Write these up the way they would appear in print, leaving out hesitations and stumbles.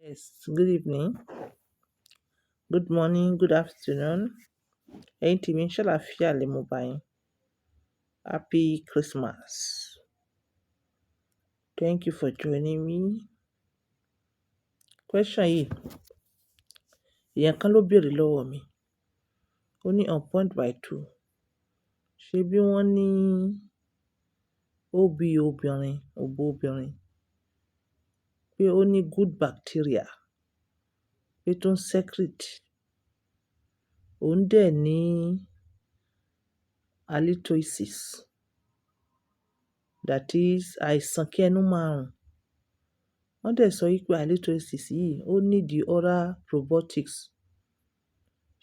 Yes, good evening, good morning, good afternoon. Ẹ̀yin tèmi ń ṣàlàáfíà lè mo bá yín. Happy Christmas. Thank you for joining me. Question yìí, èèyàn kan ló béèrè lọ́wọ́ mi. Ó ní on point by two. Ṣé bí wọ́n ní OB obìnrin, òbò obìnrin, pé ó ní good bacteria, pé tó ń secrete. Òun dẹ̀ ní halitosis, that is àìsàn kí ẹnu máa rùn. Wọ́n dẹ̀ sọ wípé halitosis yìí ó need the oral probiotics.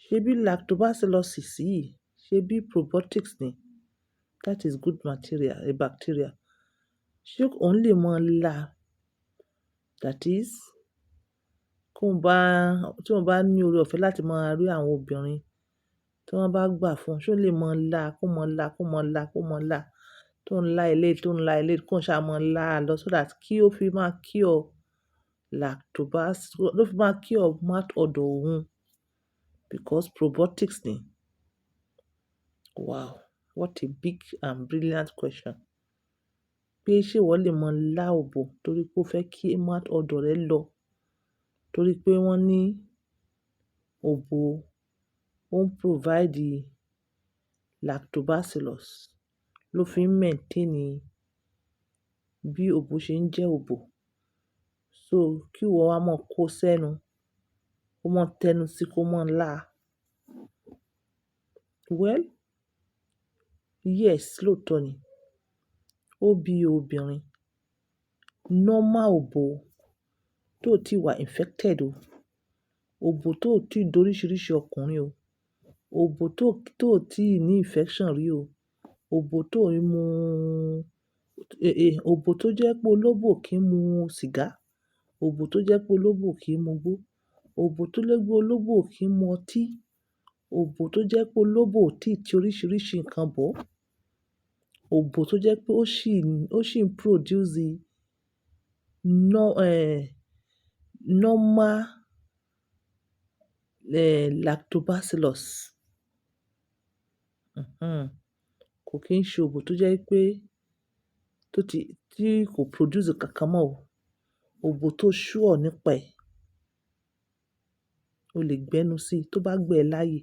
Ṣebí lactobacillosis yìí, ṣebí probiotics ni? That is good material, a bacteria. Ṣé òun lè mọ la? That is, tí wọ́n bá ní oore ọ̀fẹ́ láti máa rí àwọn obìnrin tí wọ́n bá gbà fún, ṣé ó lè mọ la, kó mọ la, kó mọ la, kó mọ la, tó ń la eléyìí, tó ń la eléyìí, kó ṣáà mọ la lọ so that kí ó fi máa cure ló fi máa cure mouth odor òun because probiotics ni. Wow, what a big and brilliant question. Pé ṣé ìwọ lè mọ lá òbò torí pé ó fẹ́ kí mouth odor rẹ lọ, torí pé wọ́n ní òbò ó ń provide lactobacillus ló fi ń maintain bí òbò ṣe ń jẹ́ òbò. So kí ìwọ wá mọ kó sẹ́nu, kó mọ tẹnu sí, kó mọ lá. Well, yes, lóòótọ́ ni. OB obìnrin, normal òbò tó ti wà infected o. Òbò tó ti doríṣiríṣi ọkùnrin o. Òbò tó ti ní infection rí o. Òbò tó ń mu, òbò tó jẹ́ pé ológbò kì í mu sìgá. Òbò tó jẹ́ pé ológbò kì í mu igbó. Òbò tó jẹ́ pé ológbò kì í mu ọtí. Òbò tó jẹ́ pé ológbò ò tí ti oríṣiríṣi nǹkan bọ̀. Òbò tó jẹ́ pé ó ṣì ń produce normal lactobacillus. Kò kí ń ṣe òbò tó jẹ́ pé tí kò produce kankan mọ́ o. Òbò tó sure nípa ẹ̀, o lè gbẹ́nu sí tó bá gbà ẹ́ láyè.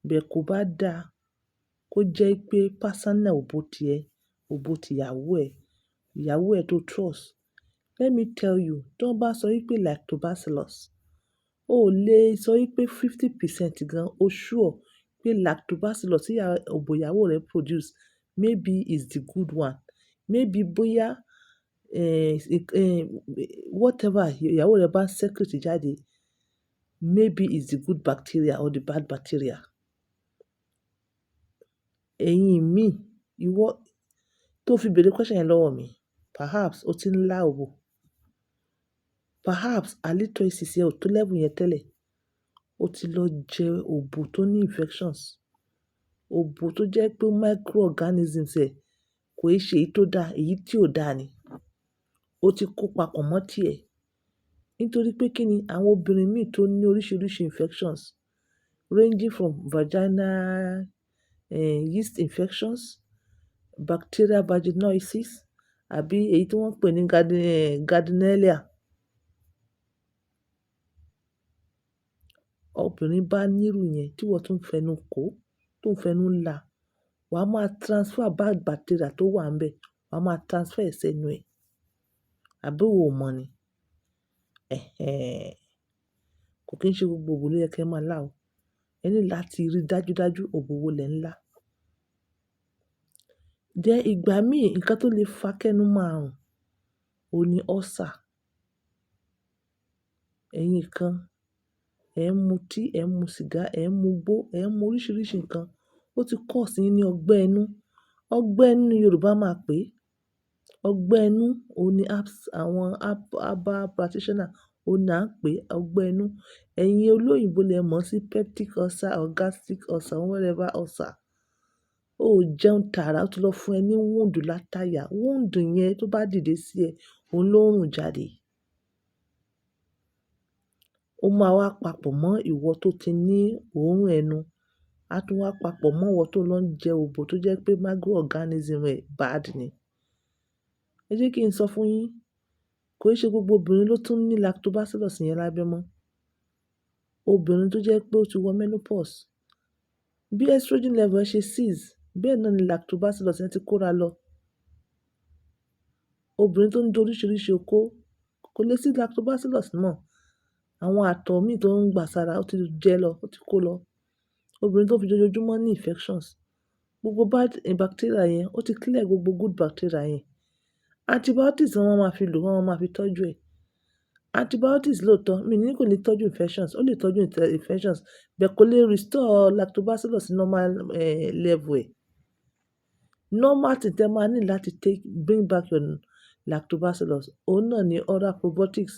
Bẹ́ẹ̀ kò bá dá kó jẹ́ pé personal òbò tiẹ̀, òbò ti ìyàwó ẹ̀ tó trust. Let me tell you, tí wọ́n bá sọ wípé lactobacillus, o lè sọ wípé 50% gan o sure pé lactobacillus tí òbò ìyàwó rẹ produce maybe is the good one. Maybe bóyá whatever ìyàwó rẹ bá secrete jáde, maybe is the good bacteria or the bad bacteria. Ẹ̀yin mi, ìwọ tó fi béèrè question yẹn lọ́wọ́ mi, perhaps o ti ń lá òbò. Perhaps halitosis yẹn ò tó level yẹn tẹ́lẹ̀. O ti lọ jẹ òbò tó ní infections. Òbò tó jẹ́ pé microorganisms ẹ̀ kò ì ṣe èyí tó dá, èyí tí ò dá ni. O ti kó papọ̀ mọ́ tiẹ̀. Nítorí pé kí ni àwọn obìnrin míì tó ní oríṣiríṣi infections ranging from vaginal yeast infections, bacterial vaginosis, àbí èyí tí wọ́n ń pè ní gardnerella. Obìnrin bá nírú yẹn tí wọ́n tún fẹnu kò, tó ń fẹnu là, wàá máa transfer bad bacteria tó wà ńbẹ̀, wàá máa transfer ẹ̀ sẹ́nu ẹ̀. Àbí o ò mọ̀ ni? Kò kí ń ṣe gbogbo òbò ló yẹ kí ẹ máa lá o. Ẹ ní láti rí dájúdájú òbò wo lẹ̀ ń lá. Then ìgbà míì nǹkan tó lè fa kẹ́nu máa rùn, òun ni ulcer. Ẹ̀yin kan, ẹ̀ ń mutí, ẹ̀ ń mu sìgá, ẹ̀ ń mu igbó, ẹ̀ ń mu oríṣiríṣi nǹkan. Ó ti cause yín ní ọgbẹ́ inú. Ọgbẹ́ inú ni Yorùbá máa pè é. Ọgbẹ́ inú, òun ni àwọn herbal practitioner òun náà ń pè ọgbẹ́ inú. Ẹ̀yin olóyìnbo lè mọ̀ sí peptic ulcer or gastric ulcer, whatever ulcer. O ò jẹun tààrà, ó ti lọ fún ẹ ní wound látàyà. Wound yẹn tó bá dìde sí ẹ, òun ló ń rùn jáde. ó máa wá papọ̀ mọ́ ìwọ tó ti ní òórùn ẹnu, á tún wá papọ̀ mọ́ ìwọ tó lọ ń jẹ òbò tó jẹ́ pé microorganism ẹ̀ bad ni. Ẹ jẹ́ kí n sọ fún yín, kò í ṣe gbogbo obìnrin ló tún ní lactobacillus yẹn lábẹ́ mọ́. Obìnrin tó jẹ́ pé ó ti wọ menopause, bí estrogen level ẹ ṣe cease, bẹ́ẹ̀ náà ni lactobacillus yẹn ti kóra lọ. Obìnrin tó ń jẹ oríṣiríṣi okó, kò lè sí lactobacillus mọ́. Àwọn àtọ̀ míì tó ń gbà sára ó ti jẹ lọ, ó ti kó lọ. Obìnrin tó fi ojoojúmọ́ ní infections, gbogbo bad bacteria yẹn ó ti clear gbogbo good bacteria yẹn. Antibiotics ni wọ́n máa fi lò, wọ́n máa fi tọ́jú ẹ̀. Antibiotics lóòótọ́, mi ní kò lè tọ́jú infections, ó lè tọ́jú infections, but kò lè restore lactobacillus normal level ẹ̀. Normal thing tẹ máa ní láti bring back your lactobacillus, òun náà ni oral probiotics.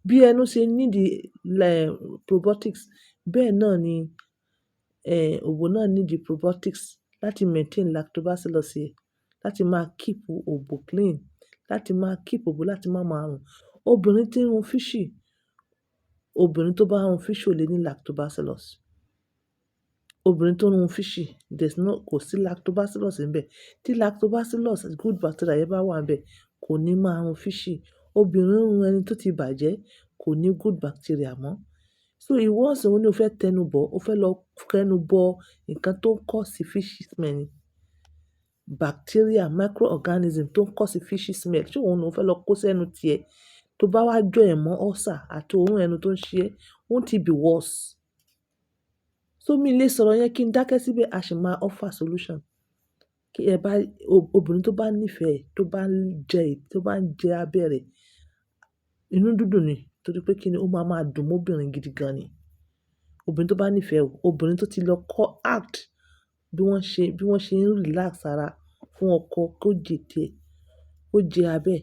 Bí ẹnu ṣe need probiotics, bẹ́ẹ̀ náà ni òbò náà need probiotics láti maintain lactobacillus yẹn, láti máa keep òbò clean, láti máa keep òbò láti má máa rùn. Obìnrin tí ń run fishy, obìnrin tó bá ń run fishy ò lè ní lactobacillus. Obìnrin tó ń run fishy, kò sí lactobacillus níbẹ̀. Tí lactobacillus good bacteria yẹn bá wà níbẹ̀, kò ní máa run fishy. Obìnrin ń run ẹni tó ti bàjẹ́, kò ní good bacteria mọ́. So ìwọ ọ̀sìn wo ni o fẹ́ tẹnu bọ̀? O fẹ́ lọ kẹnu bọ nǹkan tó ń cause fishy smell ni. Bacteria, microorganism tó ń cause fishy smell. Ṣé òun ni o fẹ́ lọ kó sẹ́nu tiẹ̀? Tó bá wá join ẹ̀ mọ́ ulcer àti òórùn ẹnu tó ń ṣe ẹ́, won't it be worse? So mi lè sọ̀rọ̀ yẹn kí n dákẹ́ síbẹ̀, a sì máa offer solution. Kí ẹ bá, obìnrin tó bá nífẹ̀ẹ́, tó bá ń jẹ abẹ́ rẹ̀, inú dúdùn ni, torí pé kí ni ó máa dùn mọ́bìnrin gidi gan ni. Obìnrin tó bá nífẹ̀ẹ́, obìnrin tó ti lọ kọ́ act bí wọ́n ṣe ń relax ara fún ọkọ kó jẹ tiẹ̀, kó jẹ abẹ́,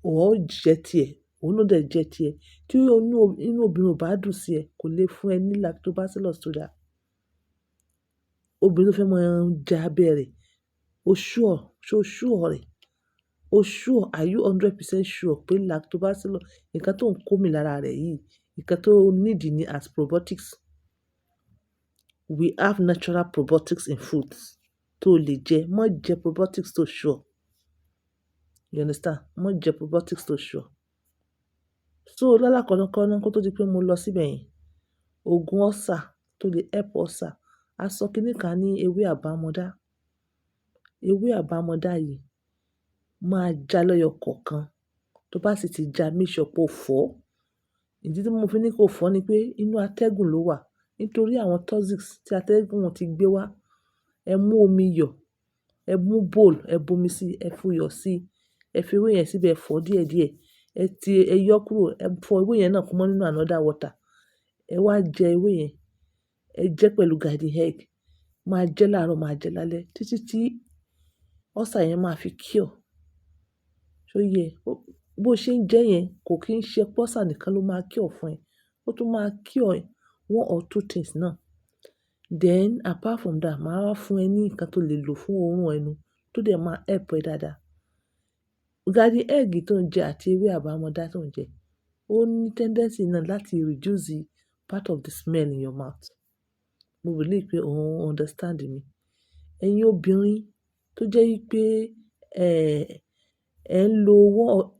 ó jẹ tiẹ̀, òun náà dẹ̀ jẹ tiẹ̀. Tí inú obìnrin ò bá dùn sí ẹ, kò lè fún ẹ ní lactobacillus tó dáa. Obìnrin tó fẹ́ máa jẹ abẹ́ rẹ̀, o sure, ṣé o sure rẹ̀? O sure, are you 100% sure pé lactobacillus, nǹkan tó ń kó mi lára rẹ̀ yìí, nǹkan tó need ni as probiotics? We have natural probiotics in foods tó lè jẹ. Má jẹ probiotics tó sure. You understand? Má jẹ probiotics tó sure. So lálákọ̀ọ́kọ́ kó tó di pé mo lọ síbẹ̀ yẹn, òògùn ulcer tó lè help ulcer, a sọ kíní kan ní ewé àbámọ́dá. Ewé àbámọ́dá yìí máa já lẹ́yọ kọ̀ọ̀kan. Tó bá sì ti já, make sure pé o fọ̀. Ìdí tí mo fi ní kó fọ̀ ni pé inú atẹ́gùn ló wà. Nítorí àwọn toxics tí atẹ́gùn ti gbé wá, ẹ mú omi iyọ̀, ẹ mú bowl, ẹ bomi sí, ẹ fi iyọ̀ sí, ẹ fi ewé yẹn síbẹ̀, ẹ fọ̀ díẹ̀díẹ̀, ẹ yọ kúrò, ẹ fọ ewé yẹn náà kó mọ́ nínú another water. Ẹ wá jẹ ewé yẹn, ẹ jẹ pẹ̀lú garden egg. Máa jẹ láàárọ̀, máa jẹ lálẹ́, títí tí ulcer yẹn máa fi cure. Ṣó yẹ? Bó ṣe ń jẹ yẹn, kò kí ń ṣe ulcer nìkan ló máa cure fún ẹ. Ó tún máa cure one or two things náà. Then apart from that, màá wá fún ẹ ní nǹkan tó lè lò fún òórùn ẹnu tó dẹ̀ máa help ẹ dáadáa. Garden egg tó ń jẹ àti ewé àbámọ́dá tó ń jẹ, ó ní tendency náà láti reduce the part of the smell in your mouth. Mo believe pé òun understand mi. Ẹ̀yin obìnrin tó jẹ́ wípé ẹ ń lo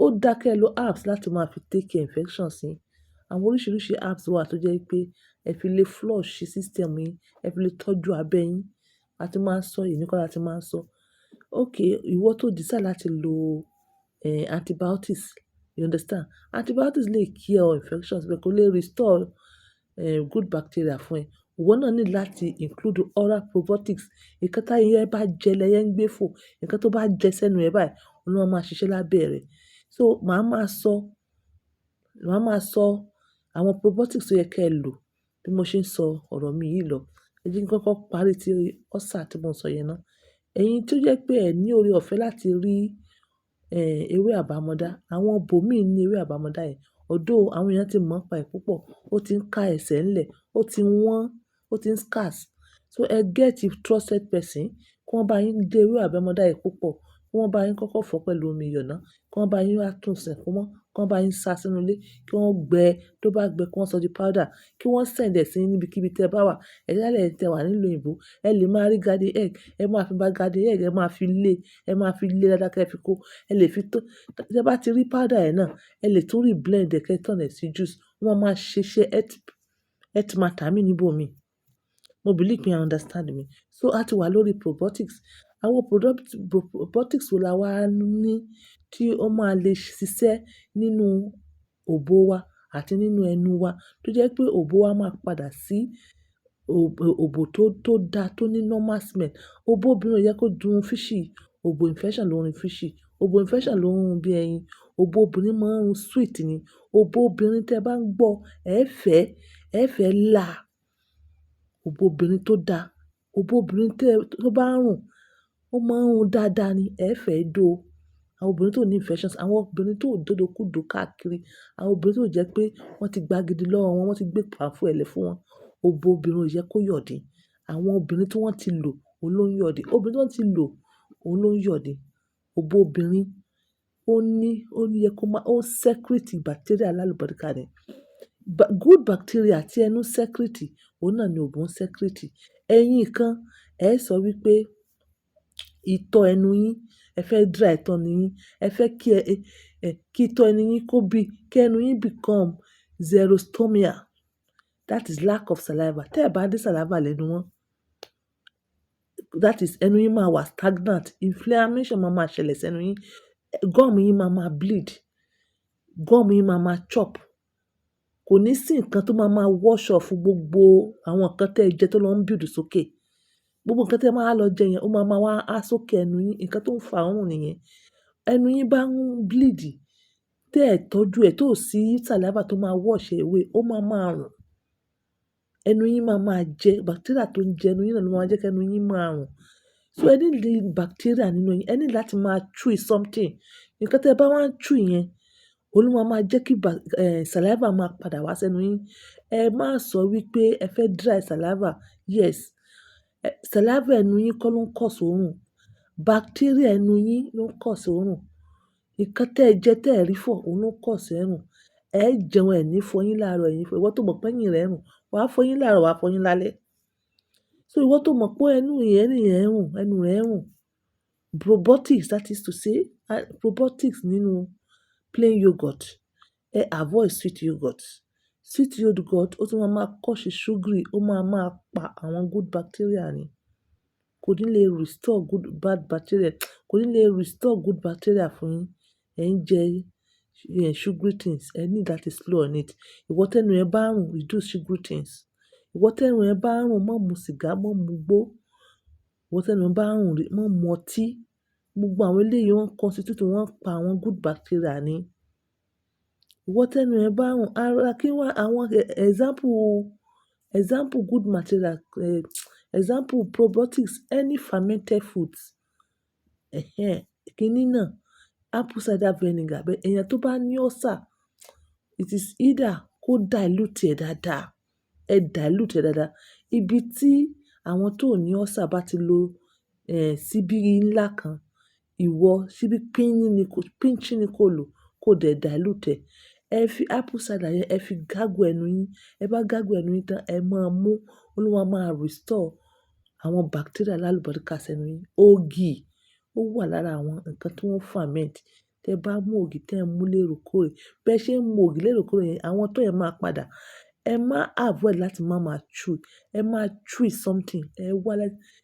ó dá kẹ́ lo herbs láti máa fi take care infections yín. Àwọn oríṣiríṣi herbs wà tó jẹ́ wípé ẹ fi lè flush system yín, ẹ fi lè tọ́jú abẹ́ yín. A ti máa ń sọ, èyí nìkan la ti máa ń sọ. Okay, ìwọ tó decide láti lo antibiotics, you understand? Antibiotics lè cure infections, but kò lè restore good bacteria fún ẹ. Ìwọ náà ní láti include oral probiotics. Nǹkan tí ẹyẹ bá jẹ lẹyẹ ń gbé fò. Nǹkan tó bá jẹ sẹ́nu ẹ báyìí, òun náà máa ṣiṣẹ́ lábẹ́ rẹ̀. So màá máa sọ àwọn probiotics tó yẹ kí ẹ lò bí mo ṣe ń sọ ọ̀rọ̀ mi yìí lọ. Ẹ jẹ́ kí n kọ́kọ́ parí tí ulcer tí mo sọ yẹn ná. Ẹ̀yin tó jẹ́ pé ẹ ní oore ọ̀fẹ́ láti rí ewé àbámọ́dá, àwọn ibòmíì ní ewé àbámọ́dá yẹn. Although àwọn èèyàn ti mọ̀ ọ́n pa ẹ̀ púpọ̀, ó ti ń ká ẹsẹ̀ ńlẹ̀, ó ti wọ́n, ó ti ń scarce. So ẹ get a trusted person kí wọ́n bá yín dé ewé àbámọ́dá yẹn púpọ̀, kí wọ́n bá yín kọ́kọ́ fọ̀ pẹ̀lú omi iyọ̀ náà, kí wọ́n bá yín wá tún sẹ̀ kó mọ́, kí wọ́n bá yín sa sínú ilé, kí wọ́n gbẹ, tó bá gbẹ kí wọ́n sọ di powder, kí wọ́n send ẹ̀ sí yín níbikíbi tí ẹ bá wà. Especially ẹ̀yin tí ẹ wà nílùú òyìnbó, ẹ lè máa rí garden egg, ẹ máa fi garden egg, ẹ máa fi lé dáadáa kí ẹ fi kó. Ẹ lè fi tó, tí ẹ bá ti rí powder ẹ̀ náà, ẹ lè tún reblend ẹ̀ kí ẹ turn ẹ̀ sí juice. Wọ́n máa ṣe iṣẹ́ health matter mi níbò mi. Mo believe pé you understand me. So a ti wà lórí probiotics. Àwọn probiotics wo la wá ní tí ó máa lè ṣiṣẹ́ nínú òbò wa àti nínú ẹnu wa, tó jẹ́ pé òbò wa máa padà sí òbò tó da, tó ní normal smell. Òbò obìnrin ò yẹ kó dùn fishy. Òbò infection ló ń run fishy. Òbò infection ló ń run bí ẹyin. Òbò obìnrin máa ń run sweet ni. Òbò obìnrin tí ẹ bá ń gbọ́, ẹ fẹ́ là. Òbò obìnrin tó da. Òbò obìnrin tó bá ń rùn, ó máa ń run dáadáa ni. Ẹ fẹ́ dó. Àwọn obìnrin tó ní infections, àwọn obìnrin tó dódókúdò káàkiri, àwọn obìnrin tó jẹ́ pé wọ́n ti gba gidi lọ́wọ́ wọn, wọ́n ti gbé pàfú ẹ̀lẹ̀ fún wọn. Òbò obìnrin ò yẹ kó yọ̀dí. Àwọn obìnrin tí wọ́n ti lò, òun ló ń yọ̀dí. Obìnrin tí wọ́n ti lò, òun ló ń yọ̀dí. Òbò obìnrin ó yẹ kó máa, ó secrete bacteria alálùbáríkà ni. Good bacteria tí ẹnu secrete, òun náà ni òbò ń secrete. Ẹ̀yin kan, ẹ sọ wípé ìtọ́ ẹnu yín, ẹ fẹ́ dry ìtọ́ ẹnu yín, ẹ fẹ́ kí ìtọ́ ẹnu yín kí ẹnu yín become xerostomia. That is lack of saliva. Tẹ́ ẹ bá dé saliva lẹ́nu wọn, that is ẹnu yín máa wà stagnant. Inflammation máa ṣẹlẹ̀ sí ẹnu yín. Gum yín máa bleed. Gum yín máa chop. Kò ní sí nǹkan tó máa wash off gbogbo àwọn nǹkan tí ẹ jẹ tó lọ ń build sókè. Gbogbo nǹkan tí ẹ máa lọ jẹ yẹn, ó máa wá há sókè ẹnu yín. Nǹkan tó ń fa òórùn nìyẹn. Ẹnu yín bá ń bleed, tẹ́ ẹ tọ́jú ẹ̀, tó sí saliva tó máa wash away, ó máa rùn. Ẹnu yín máa jẹ bacteria tó ń jẹ ẹnu yín náà ló máa jẹ́ kí ẹnu yín máa rùn. So ẹ need bacteria nínú yín. Ẹ need láti máa chew something. Nǹkan tí ẹ bá wá ń chew yẹn, òun ló máa jẹ́ kí saliva máa padà wá sí ẹnu yín. Ẹ má sọ wípé ẹ fẹ́ dry saliva. Yes, saliva ẹnu yín kọ́ ló ń cause òórùn. Bacteria ẹnu yín ló ń cause òórùn. Nǹkan tí ẹ jẹ tẹ́ ẹ rí fọ̀, òun ló ń cause òórùn. Ẹ jẹun ẹ ní fọyín láàárọ̀, ìwọ tó mọ̀ pé ẹ̀yìn rẹ ń rùn, wàá fọyín láàárọ̀, wàá fọyín lálẹ́. So ìwọ tó mọ̀ pé ẹnu rẹ ń rùn, probiotics, that is to say, probiotics nínú plain yogurt. Ẹ avoid sweet yogurt. Sweet yogurt ó tún máa cause sugary, ó máa pa àwọn good bacteria ni. Kò ní lè restore bad bacteria. Kò ní lè restore good bacteria fún yín. Ẹ ń jẹ sugary things. Ẹ need láti slow on it. Ìwọ tẹ́nu ẹ bá ń rùn, reduce sugary things. Ìwọ tẹ́nu ẹ bá ń rùn, má mu sìgá, má mu igbó. Ìwọ tẹ́nu ẹ bá ń rùn, má mu ọtí. Gbogbo àwọn eléyìí wọ́n constitute, wọ́n pa àwọn good bacteria ni. Ìwọ tẹ́nu ẹ bá ń rùn, kí wá àwọn example good material, example probiotics, any fermented foods. Kíni náà, apple cider vinegar. Èèyàn tó bá ní ulcer, it is either kó dilute ẹ̀ dáadáa. Ẹ dilute ẹ̀ dáadáa. Ibi tí àwọn tó ní ulcer bá ti lo síbí ńlá kan, ìwọ síbí pinch ni kó lò, kó dẹ̀ dilute ẹ̀. Ẹ fi apple cider yẹn, ẹ fi gargle ẹnu yín. Ẹ bá gargle ẹnu yín tán, ẹ máa mú, Olúwa máa restore àwọn bacteria alálùbáríkà sí ẹnu yín. Ògì ó wà lára àwọn nǹkan tí wọ́n ferment. Tẹ bá mú ògì tẹ́ ẹ mú léròkórè, bẹ́ẹ̀ ṣe ń mú ògì léròkórè yẹn, àwọn tó yẹn máa padà. Ẹ má avoid láti máa chew. Ẹ máa chew something.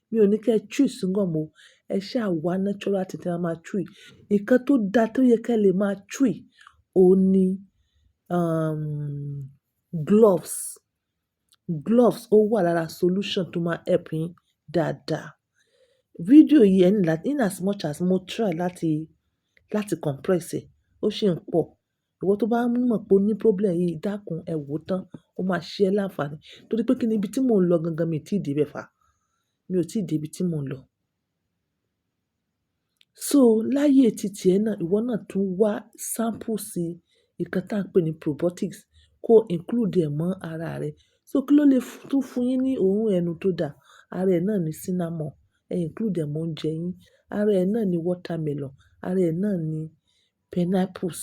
Mi ò ní kí ẹ chew chewing-gum o. Ẹ ṣá wá natural tí ẹ máa chew. Nǹkan tó da tó yẹ kí ẹ lè máa chew, òun ni gloves. Gloves ó wà lára solution tó máa help yín dáadáa. Fídíò yìí in as much as mo try láti compress ẹ̀, ó ṣì ń pọ̀. Ìwọ tó bá mọ̀ pé o ní problem yìí, dákun ẹ wò tán, ó máa ṣe ẹ́ láǹfààní. Torí pé kíni ibi tí mò ń lọ gangan mi ò tí ì dé bẹ̀ fà. Mi ò tí ì dé ibi tí mò ń lọ. So láyé títí ẹ náà, ìwọ náà tún wá sample sí nǹkan tí à ń pè ní probiotics, kó include ẹ̀ mọ́ ara rẹ. So kí ló lè tún fún yín ní òórùn ẹnu tó da? Ara ẹ̀ náà ni cinnamon. Ẹ include ẹ̀ mọ́ oúnjẹ yín. Ara ẹ̀ náà ni watermelon. Ara ẹ̀ náà ni pineapples.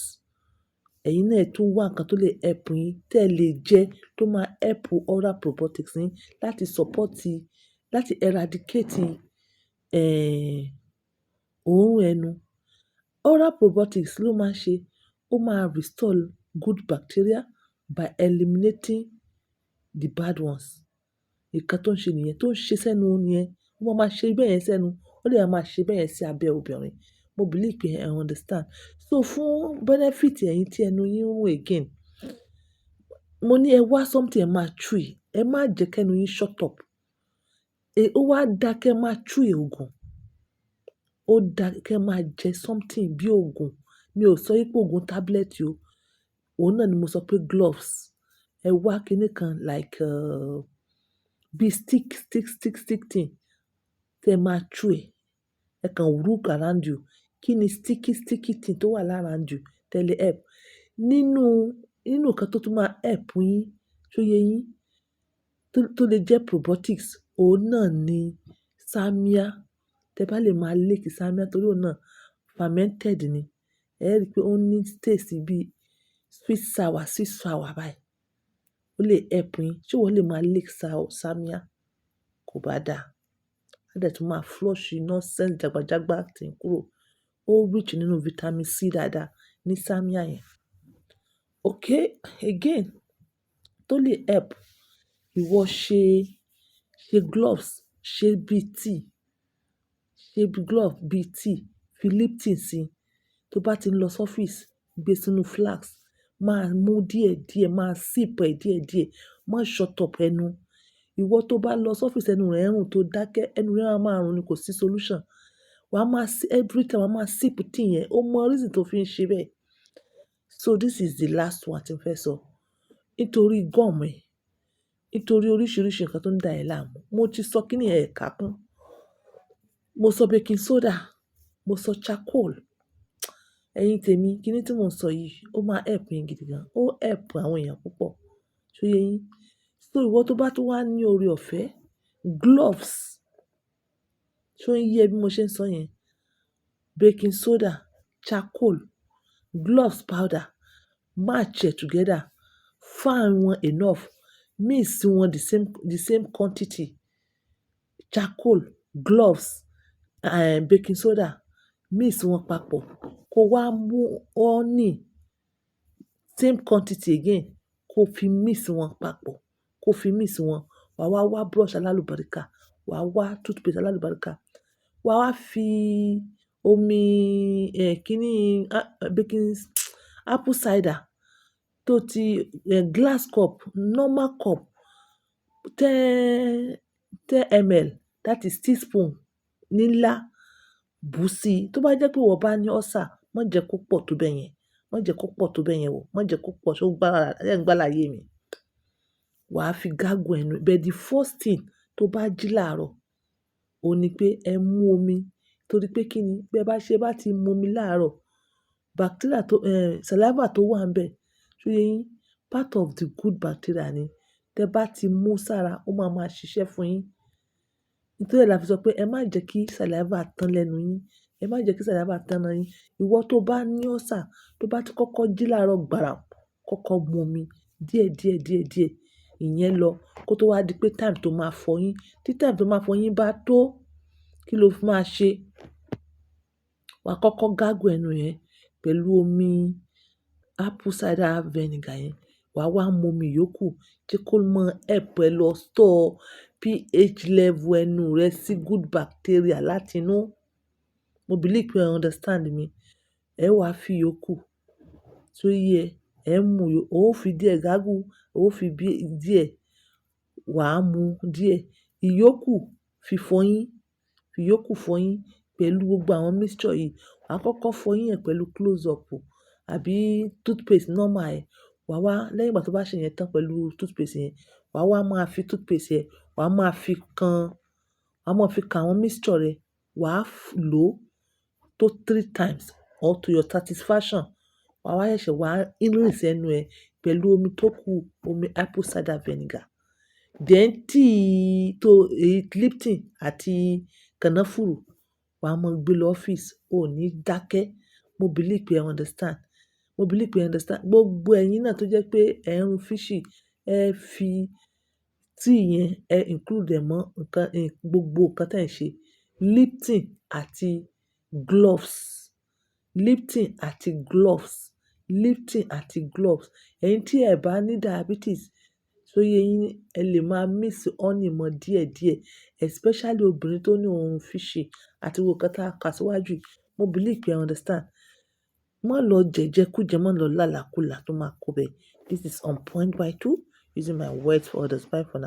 ẹ̀yin náà ẹ tún wá nǹkan tó lè help yín tí ẹ lè jẹ tó máa help oral probiotics yín láti support, láti eradicate òórùn ẹnu. Oral probiotics ló máa ń ṣe, ó máa restore good bacteria by eliminating the bad ones. Nǹkan tó ń ṣe nìyẹn, tó ń ṣe sẹ́nu nìyẹn. Ó máa máa ṣe bẹ́ẹ̀ yẹn sẹ́nu, ó dẹ̀ máa ṣe bẹ́ẹ̀ yẹn sí abẹ́ obìnrin. Mo believe pé ẹ understand. So fún benefit ẹ̀yin tí ẹnu yín ń rùn again, mo ní ẹ wá something ẹ máa chew, ẹ má jẹ́ kí ẹnu yín shut up. Ó wá dá kí ẹ máa chew òògùn. Ó dá kí ẹ máa jẹ something bí òògùn. Mi ò sọ wípé òògùn tablet o. Òun náà ni mo sọ pé gloves. Ẹ wá kiní kan like bí stick thing tí ẹ máa chew ẹ̀. Ẹ kan look around you. Kí ni sticky thing tó wà around you tẹ́lẹ̀ help? Nínú nǹkan tó tún máa help yín, ṣó yé yín? Tó lè jẹ́ probiotics, òun náà ni salmia. Tẹ bá lè máa lick salmia torí òun náà fermented ni. Ẹ rí pé ó ní taste bí sweet sour báyìí. Ó lè help yín. Ṣé ìwọ lè máa lick salmia? Kò bá dà. Á dẹ̀ tún máa flush nonsense jagba tí ń kúrò. Ó rich nínú vitamin C dáadáa ní salmia yẹn. Okay, again, tó lè help, ìwọ ṣe gloves, ṣe bí tea, ṣe bí glove bí tea, fi Lipton sí. Tó bá ti ń lọ sọ́fíìsì, gbé sínú flask, máa mú díẹ̀díẹ̀, máa sip ẹ̀ díẹ̀díẹ̀, má shut up ẹnu. Ìwọ tó bá lọ sọ́fíìsì ẹnu rẹ̀ ń rùn tó dákẹ́, ẹnu rẹ̀ á máa rùn ni kò sí solution. Wà á máa every time wà á máa sip tea yẹn, ó mọ reason tó fi ń ṣe bẹ́ẹ̀. So this is the last one tí mo fẹ́ sọ. Nítorí gum ẹ̀, nítorí oríṣiríṣi nǹkan tó ń dà ẹ́ láàmú. Mo ti sọ kíni ẹ̀ ká kún. Mo sọ baking soda, mo sọ charcoal. Ẹ̀yin tèmi, kíni tí mò ń sọ yìí, ó máa help yín gidi gan. Ó help àwọn èèyàn púpọ̀. Ṣó yé yín? So ìwọ tó bá tún wá ní oore ọ̀fẹ́, gloves. Ṣó ń yé ẹ bí mo ṣe ń sọ yẹn? Baking soda, charcoal, gloves powder, match it together. Fine wọn enough. Mix wọn the same quantity. Charcoal, gloves, baking soda, mix wọn papọ̀. Kó wá mú honey, same quantity again. Kó fi mix wọn papọ̀. Kó fi mix wọn. Wà á wá brush alálùbáríkà. Wà á wá toothpaste alálùbáríkà. Wà á fi omi kíni apple cider tó ti glass cup, normal cup, 10 ml, that is teaspoon nílá, bù sí. Tó bá jẹ́ pé ìwọ bá ní ulcer, má jẹ́ kó pọ̀ tó bẹ́ẹ̀ yẹn. Má jẹ́ kó pọ̀ tó bẹ́ẹ̀ yẹn wò. Má jẹ́ kó pọ̀, ṣó ń gbá láyé mi. Wà á fi gargle ẹnu. But the first thing tó bá jí láàárọ̀, òun ni pé ẹ mú omi. Torí pé kíni, bí ẹ bá ti mu omi láàárọ̀, bacteria saliva tó wà níbẹ̀, ṣó yé yín? Part of the good bacteria ni. Tẹ bá ti mú sára, ó máa máa ṣiṣẹ́ fún yín. Nítorí ẹ́ la fi sọ pé ẹ má jẹ́ kí saliva tán lẹ́nu yín. Ẹ má jẹ́ kí saliva tán lẹ́nu yín. Ìwọ tó bá ní ulcer, tó bá ti kọ́kọ́ jí láàárọ̀ gbàrà, kọ́kọ́ mu omi díẹ̀díẹ̀. Ìyẹn lọ kó tó wá di pé time tó máa fọ yín. Tí time tó máa fọ yín bá tó, kí ló fi máa ṣe? Wà á kọ́kọ́ gargle ẹnu yẹn pẹ̀lú omi apple cider vinegar yẹn. Wà á wá mu omi yòókù. Jẹ́ kó mọ help ẹ lọ store pH level ẹnu rẹ sí good bacteria láti inú. Mo believe pé you understand me. Ẹ wá fi yòókù. Ṣó yé ẹ? Ẹ mú ó fi díẹ̀ gargle, ó fi díẹ̀. Wà á mu díẹ̀. Ìyókù fi fọyín. Fi yòókù fọyín pẹ̀lú gbogbo àwọn mixture yìí. Wà á kọ́kọ́ fọyín ẹ̀ pẹ̀lú close up àbí toothpaste normal ẹ̀. Wà á wá, lẹ́yìn ìgbà tó bá ṣe yẹn tán pẹ̀lú toothpaste yẹn, wà á wá máa fi toothpaste yẹn, wà á máa fi kan àwọn mixture rẹ. Wà á lò ó tó 3 times or to your satisfaction. Wà á wá ṣẹ̀ṣẹ̀ wá rinse ẹnu ẹ pẹ̀lú omi tó kù, omi apple cider vinegar. Then Lipton àti kànáfùrù, wà á mọ gbé lọ ọ́fíìsì. Ó ní dákẹ́. Mo believe pé you understand. Mo believe pé ẹ understand. Gbogbo ẹ̀yin náà tó jẹ́ pé ẹ̀ ń fishy, ẹ fi tea yẹn, ẹ include ẹ̀ mọ́ nǹkan, gbogbo nǹkan tí ẹ̀ ń ṣe. Lipton àti gloves. Lipton àti gloves. Lipton àti gloves. Ẹ̀yin tí ẹ bá ní diabetes, so yé yín, ẹ lè máa mix honey mọ́ díẹ̀díẹ̀, especially obìnrin tó ní ohun fishy àti gbogbo nǹkan tí a kà síwájú yìí. Mo believe pé ẹ understand. Má lọ jẹjẹkújẹ, má lọ lálàkúlà tó máa kó bẹ. This is on point by two, using my words for others. Bye for now.